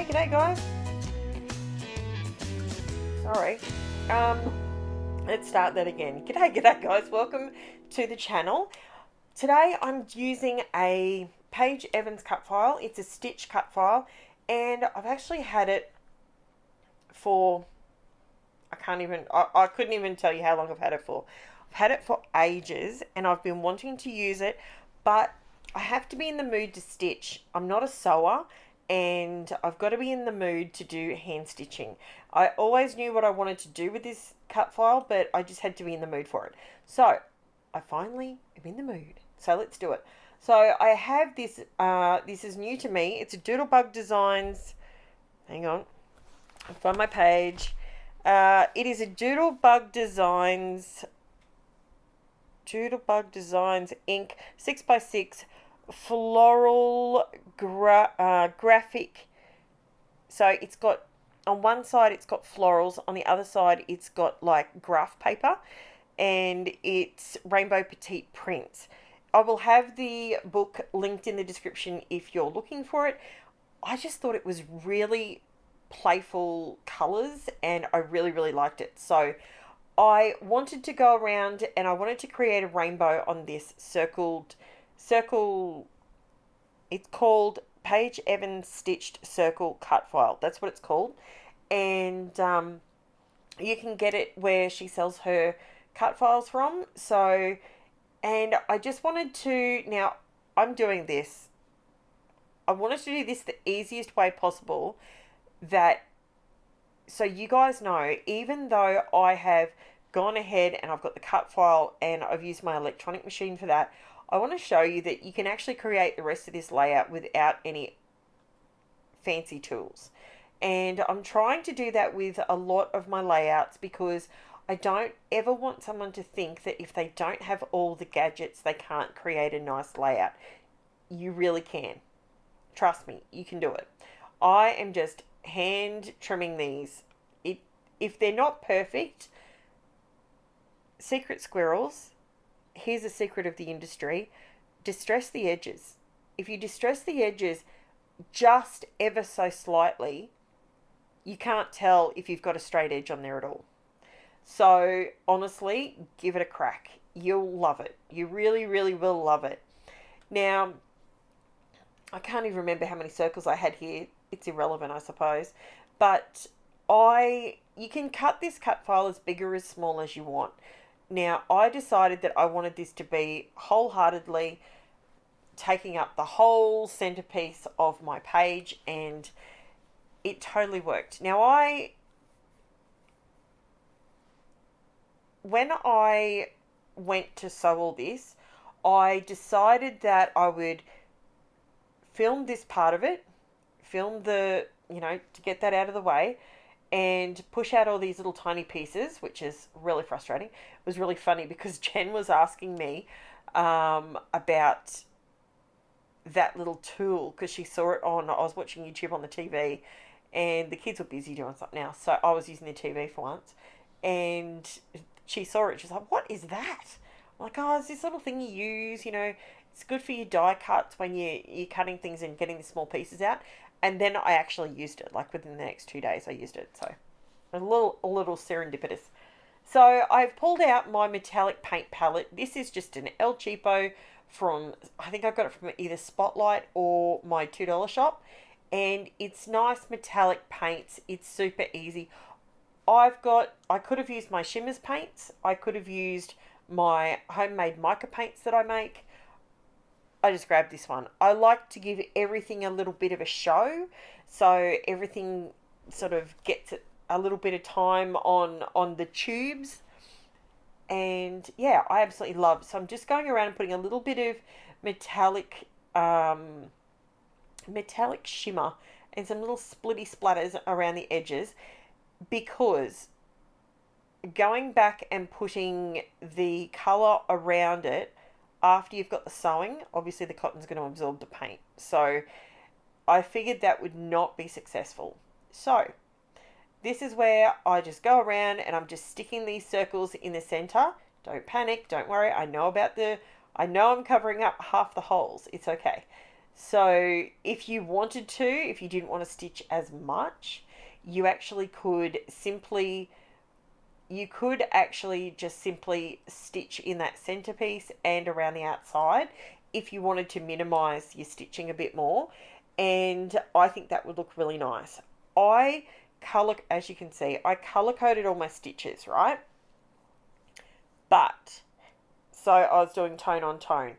G'day guys. Sorry. Let's start that again. G'day guys. Welcome to the channel. Today I'm using a Paige Evans cut file. It's a stitch cut file, and I've actually had it for I couldn't even tell you how long I've had it for. I've had it for ages, and I've been wanting to use it, but I have to be in the mood to stitch. I'm not a sewer, and I've got to be in the mood to do hand stitching. I always knew what I wanted to do with this cut file, but I just had to be in the mood for it. So I finally am in the mood. So let's do it. So I have this, this is new to me. It's a Doodlebug Designs. Hang on. I'll find my page. It is a Doodlebug Designs ink 6x6 floral graphic. So it's got, on one side it's got florals, on the other side it's got like graph paper, and it's rainbow petite prints. I will have the book linked in the description if you're looking for it. I just thought it was really playful colours, and I really liked it. So I wanted to go around and I wanted to create a rainbow on this circle. It's called Paige Evans Stitched Circle Cut File. That's what it's called. And you can get it where she sells her cut files from. So, and I just wanted to, now I'm doing this. I wanted to do this the easiest way possible, that so you guys know, even though I have gone ahead and I've got the cut file and I've used my electronic machine for that, I want to show you that you can actually create the rest of this layout without any fancy tools. And I'm trying to do that with a lot of my layouts, because I don't ever want someone to think that if they don't have all the gadgets, they can't create a nice layout. You really can. Trust me, you can do it. I am just hand trimming these. If they're not perfect, secret squirrels, here's a secret of the industry: distress the edges. If you distress the edges just ever so slightly, you can't tell if you've got a straight edge on there at all. So honestly, give it a crack. You'll love it. You really will love it. Now, I can't even remember how many circles I had here. It's irrelevant, I suppose. But you can cut this cut file as big or as small as you want. Now, I decided that I wanted this to be wholeheartedly taking up the whole centerpiece of my page, and it totally worked. Now, when I went to sew all this, I decided that I would film this part of it, film the, to get that out of the way, and push out all these little tiny pieces, which is really frustrating. It was really funny because Jen was asking me about that little tool, because she saw it on, I was watching YouTube on the TV, and the kids were busy doing something else, so I was using the TV for once, and she saw it. She's like, "What is that?" I'm like, "Oh, it's this little thing you use, it's good for your die cuts when you're cutting things and getting the small pieces out." And then I actually used it, like within the next 2 days I used it. So a little serendipitous. So I've pulled out my metallic paint palette. This is just an El Cheapo from, I think I got it from either Spotlight or my $2 shop. And it's nice metallic paints. It's super easy. I could have used my Shimmers paints. I could have used my homemade mica paints that I make. I just grabbed this one. I like to give everything a little bit of a show, so everything sort of gets a little bit of time on the tubes. And yeah, I absolutely love it. So I'm just going around and putting a little bit of metallic shimmer and some little splitty splatters around the edges, because going back and putting the colour around it after you've got the sewing, obviously the cotton's going to absorb the paint. So I figured that would not be successful. So this is where I just go around and I'm just sticking these circles in the center. Don't panic, don't worry. I know I'm covering up half the holes. It's okay. So if you wanted to, if you didn't want to stitch as much, you actually could simply, you could actually just simply stitch in that centerpiece and around the outside if you wanted to minimize your stitching a bit more. And I think that would look really nice. I color, as you can see, I color coded all my stitches, right? But, so I was doing tone on tone.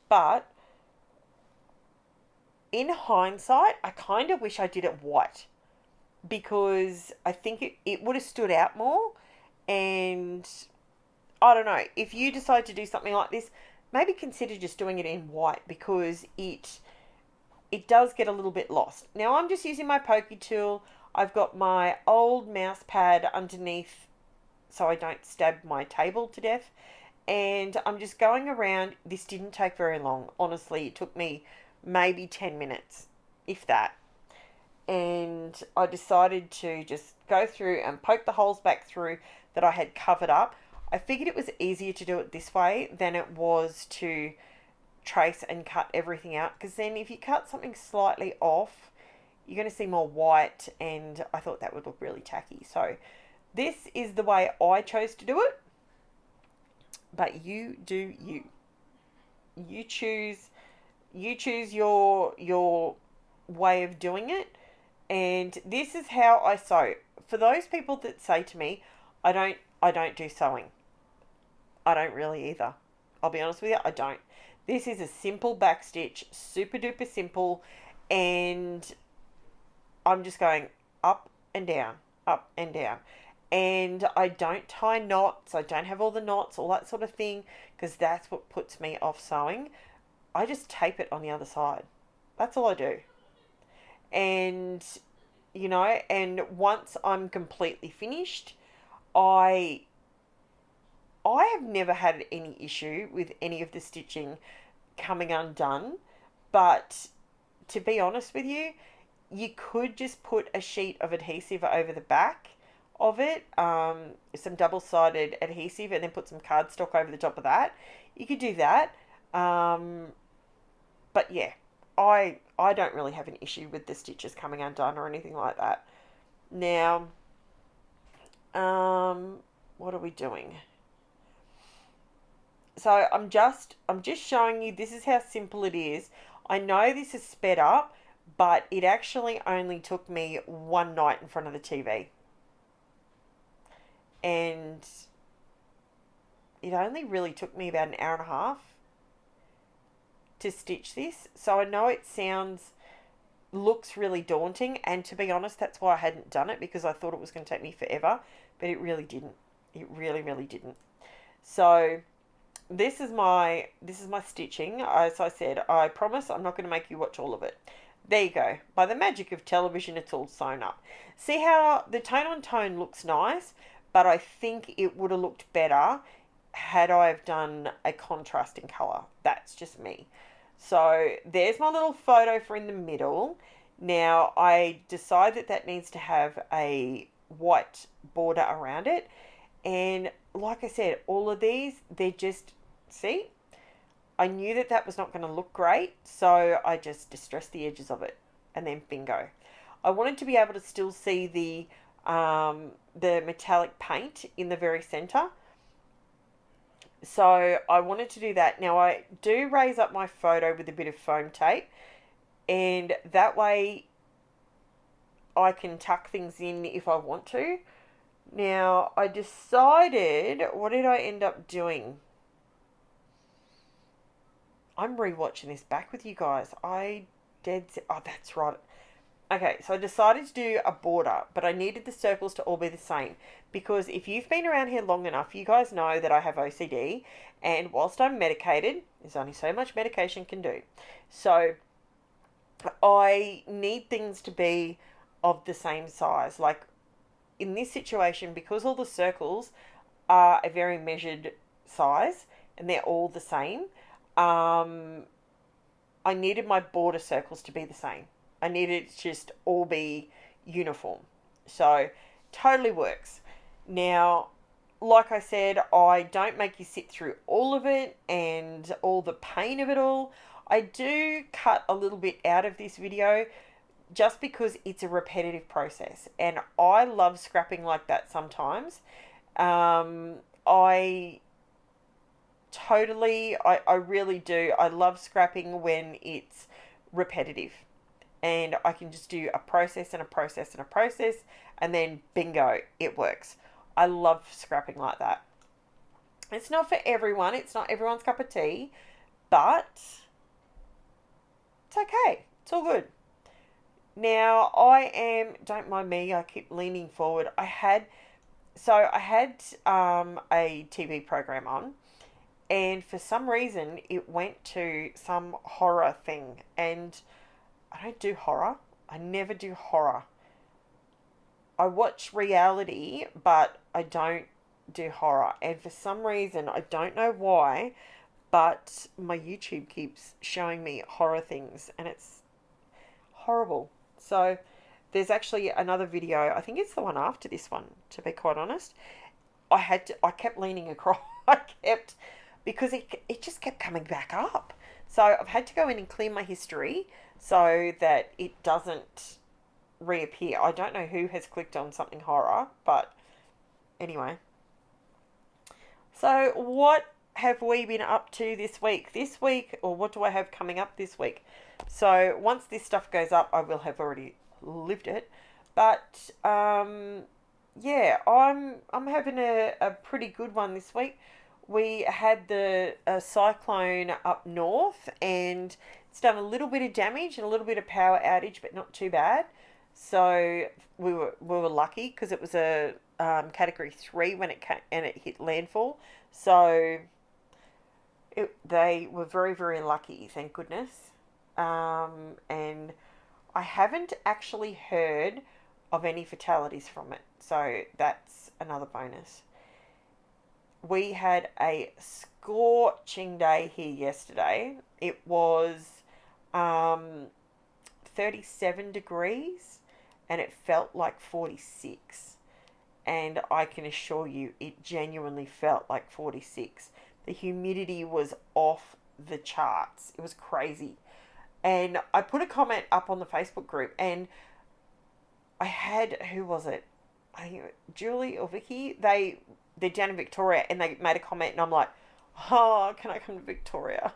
But in hindsight, I kind of wish I did it white because I think it would have stood out more. And I don't know, if you decide to do something like this, maybe consider just doing it in white because it does get a little bit lost. Now I'm just using my pokey tool. I've got my old mouse pad underneath so I don't stab my table to death. And I'm just going around. This didn't take very long. Honestly, it took me maybe 10 minutes, if that. And I decided to just go through and poke the holes back through that I had covered up. I figured it was easier to do it this way than it was to trace and cut everything out, because then if you cut something slightly off, you're going to see more white, and I thought that would look really tacky. So this is the way I chose to do it, but you do you. You choose your way of doing it, and this is how I sew. For those people that say to me, I don't do sewing. I don't really either. I'll be honest with you, I don't. This is a simple back stitch, super duper simple, and I'm just going up and down, up and down. And I don't tie knots, I don't have all the knots, all that sort of thing, because that's what puts me off sewing. I just tape it on the other side. That's all I do. And, and once I'm completely finished, I I have never had any issue with any of the stitching coming undone, but to be honest with you, you could just put a sheet of adhesive over the back of it, some double-sided adhesive, and then put some cardstock over the top of that. You could do that, but yeah, I don't really have an issue with the stitches coming undone or anything like that. Now, what are we doing? So I'm just showing you this is how simple it is. I know this is sped up, but it actually only took me one night in front of the TV. And it only really took me about an hour and a half to stitch this. So I know looks really daunting, and to be honest, that's why I hadn't done it, because I thought it was going to take me forever, but it really didn't. It really, really didn't. So this is my stitching. As I said, I promise I'm not going to make you watch all of it. There you go. By the magic of television, it's all sewn up. See how the tone on tone looks nice, but I think it would have looked better had I have done a contrasting colour. That's just me. So there's my little photo for in the middle. Now I decide that needs to have a white border around it. And like I said, all of these, they're just, see? I knew that was not going to look great, so I just distressed the edges of it, and then bingo. I wanted to be able to still see the metallic paint in the very centre, so I wanted to do that. Now I do raise up my photo with a bit of foam tape, and that way I can tuck things in if I want to. Now I decided, what did I end up doing? I'm rewatching this back with you guys. Oh, that's right. Okay, so I decided to do a border, but I needed the circles to all be the same, because if you've been around here long enough, you guys know that I have OCD, and whilst I'm medicated, there's only so much medication can do. So I need things to be of the same size. Like in this situation, because all the circles are a very measured size and they're all the same, I needed my border circles to be the same. I needed it to just all be uniform. So, totally works. Now, like I said, I don't make you sit through all of it and all the pain of it all. I do cut a little bit out of this video just because it's a repetitive process, and I love scrapping like that sometimes. I totally, I really do. I love scrapping when it's repetitive, and I can just do a process and a process and a process, and then bingo, it works. I love scrapping like that. It's not for everyone, it's not everyone's cup of tea, but it's okay. It's all good. Now, don't mind me, I keep leaning forward. I had a TV program on, and for some reason it went to some horror thing, and I don't do horror. I never do horror. I watch reality, but I don't do horror. And for some reason, I don't know why, but my YouTube keeps showing me horror things, and it's horrible. So there's actually another video. I think it's the one after this one, to be quite honest. I kept leaning across. Because it just kept coming back up. So I've had to go in and clear my history so that it doesn't reappear. I don't know who has clicked on something horror, but anyway. So what have we been up to this week? This week, or what do I have coming up this week? So once this stuff goes up, I will have already lived it. But yeah, I'm having a pretty good one this week. We had the cyclone up north, and it's done a little bit of damage and a little bit of power outage, but not too bad. So we were lucky because it was a category 3 when it came, and it hit landfall. So they were very, very lucky, thank goodness. And I haven't actually heard of any fatalities from it, so that's another bonus. We had a scorching day here yesterday. It was 37 degrees, and it felt like 46. And I can assure you, it genuinely felt like 46. The humidity was off the charts. It was crazy. And I put a comment up on the Facebook group, and I had, who was it? I think Julie or Vicky. They're down in Victoria, and they made a comment, and I'm like, oh, can I come to Victoria?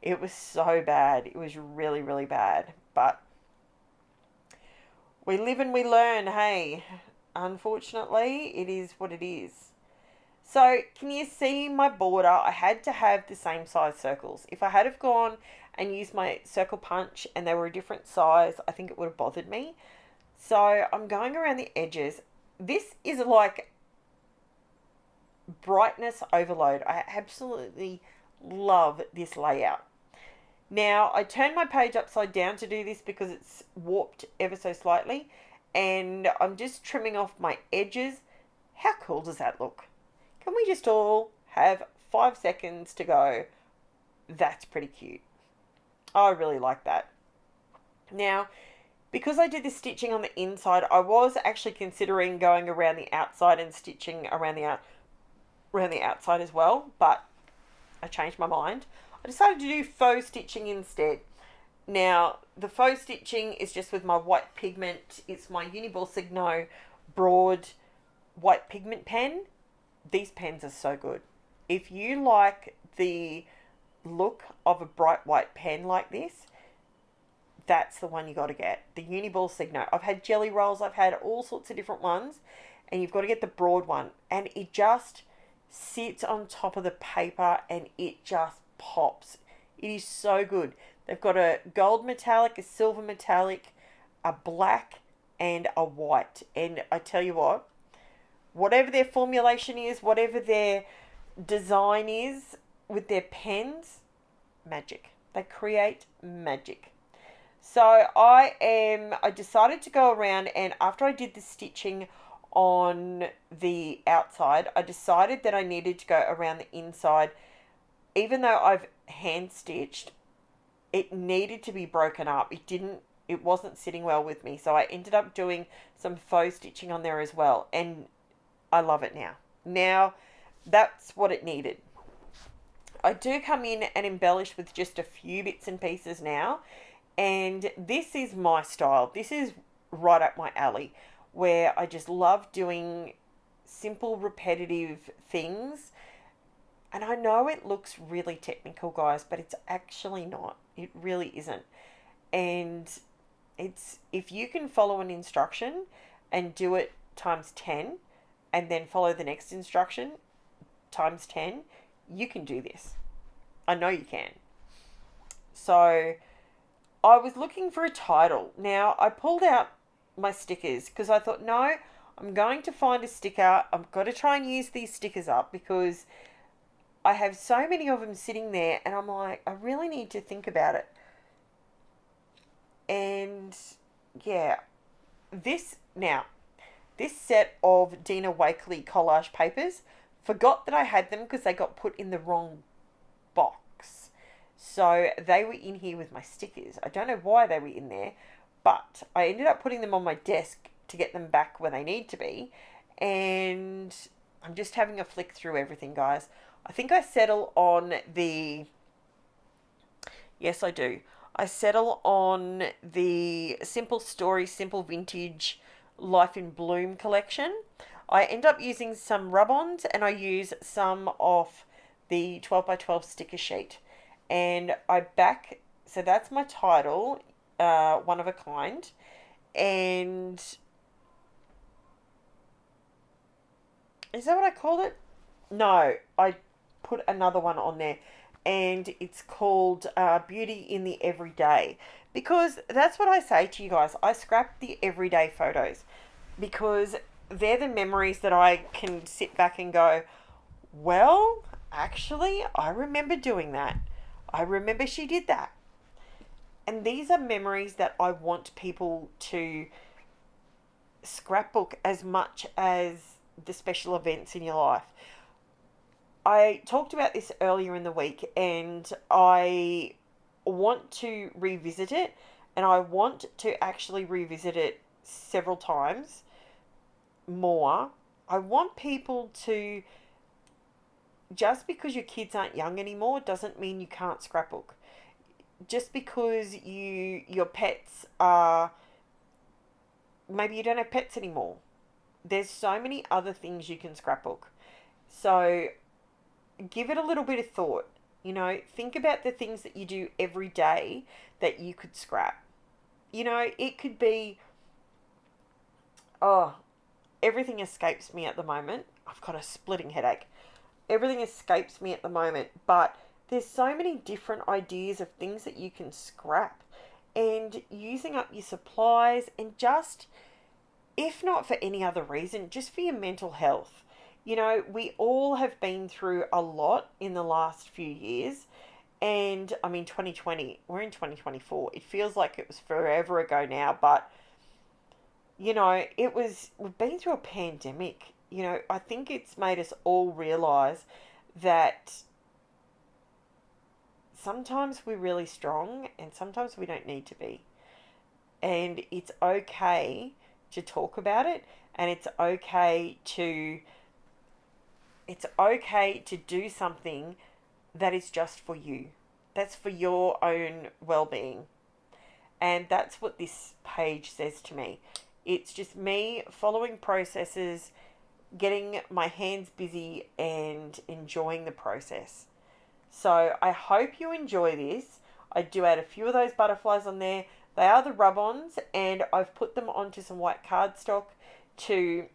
It was so bad. It was really, really bad. But we live and we learn, hey. Unfortunately, it is what it is. So, can you see my border? I had to have the same size circles. If I had have gone and used my circle punch and they were a different size, I think it would have bothered me. So, I'm going around the edges. This is like brightness overload. I absolutely love this layout. Now, I turned my page upside down to do this because it's warped ever so slightly, and I'm just trimming off my edges. How cool does that look? Can we just all have 5 seconds to go, that's pretty cute. I really like that. Now, because I did this stitching on the inside, I was actually considering going around the outside and stitching around the outside as well, but I changed my mind. I decided to do faux stitching instead. Now, the faux stitching is just with my white pigment. It's my Uniball Signo broad white pigment pen. These pens are so good. If you like the look of a bright white pen like this, that's the one you got to get. The Uniball Signo. I've had jelly rolls. I've had all sorts of different ones, and you've got to get the broad one. And it just sits on top of the paper, and it just pops. It is so good. They've got a gold metallic, a silver metallic, a black, and a white. And I tell you what, whatever their formulation is, whatever their design is with their pens, magic. They create magic. So I decided to go around, and after I did the stitching on the outside, I decided that I needed to go around the inside. Even though I've hand stitched, it needed to be broken up. It wasn't sitting well with me. So I ended up doing some faux stitching on there as well. And I love it now. Now, that's what it needed. I do come in and embellish with just a few bits and pieces now. And this is my style. This is right up my alley, where I just love doing simple, repetitive things. And I know it looks really technical, guys, but it's actually not. It really isn't. And it's, if you can follow an instruction and do it times 10 and then follow the next instruction times 10, you can do this. I know you can. So I was looking for a title. Now, I pulled out my stickers because I thought, no, I'm going to find a sticker. I've got to try and use these stickers up because I have so many of them sitting there and I'm like, I really need to think about it. And yeah, this set of Dina Wakley collage papers, forgot that I had them because they got put in the wrong box. So they were in here with my stickers. I don't know why they were in there, but I ended up putting them on my desk to get them back where they need to be. And I'm just having a flick through everything, guys. I think I settle on the... Yes, I do. I settle on the Simple Story, Simple Vintage Life in Bloom collection. I end up using some rub-ons and I use some of the 12x12 sticker sheet. And I back, so that's my title, one of a kind. And is that what I called it? No, I put another one on there. And it's called Beauty in the Everyday. Because that's what I say to you guys. I scrap the everyday photos. Because they're the memories that I can sit back and go, well, actually, I remember doing that. I remember she did that. And these are memories that I want people to scrapbook as much as the special events in your life. I talked about this earlier in the week and I want to revisit it, and I want to actually revisit it several times more. I want people to, just because your kids aren't young anymore doesn't mean you can't scrapbook. Just because your pets are, maybe you don't have pets anymore. There's so many other things you can scrapbook. So give it a little bit of thought. You know, think about the things that you do every day that you could scrap. You know, it could be, oh, everything escapes me at the moment. I've got a splitting headache. Everything escapes me at the moment, but there's so many different ideas of things that you can scrap, and using up your supplies, and just, if not for any other reason, just for your mental health. You know, we all have been through a lot in the last few years. And I mean, 2020, we're in 2024. It feels like it was forever ago now, but you know, we've been through a pandemic. You know, I think it's made us all realize that sometimes we're really strong and sometimes we don't need to be. And it's okay to talk about it, and it's okay to do something that is just for you. That's for your own well-being. And that's what this page says to me. It's just me following processes, getting my hands busy and enjoying the process. So I hope you enjoy this. I do add a few of those butterflies on there. They are the rub-ons, and I've put them onto some white cardstock to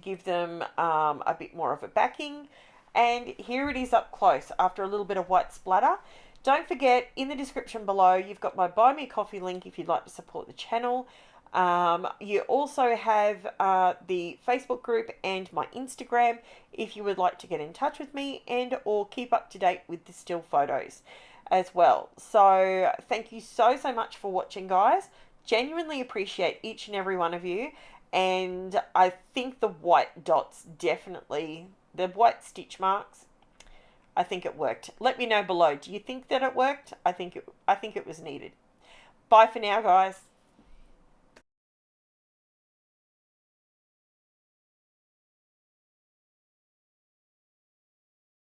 give them a bit more of a backing. And here it is up close after a little bit of white splatter. Don't forget, in the description below, you've got my Buy Me a Coffee link if you'd like to support the channel. You also have the Facebook group and my Instagram if you would like to get in touch with me and or keep up to date with the still photos as well. So thank you so much for watching, guys. Genuinely appreciate each and every one of you. And I think the white dots definitely, the white stitch marks, I think it worked. Let me know below. Do you think that it worked? I think it was needed. Bye for now, guys.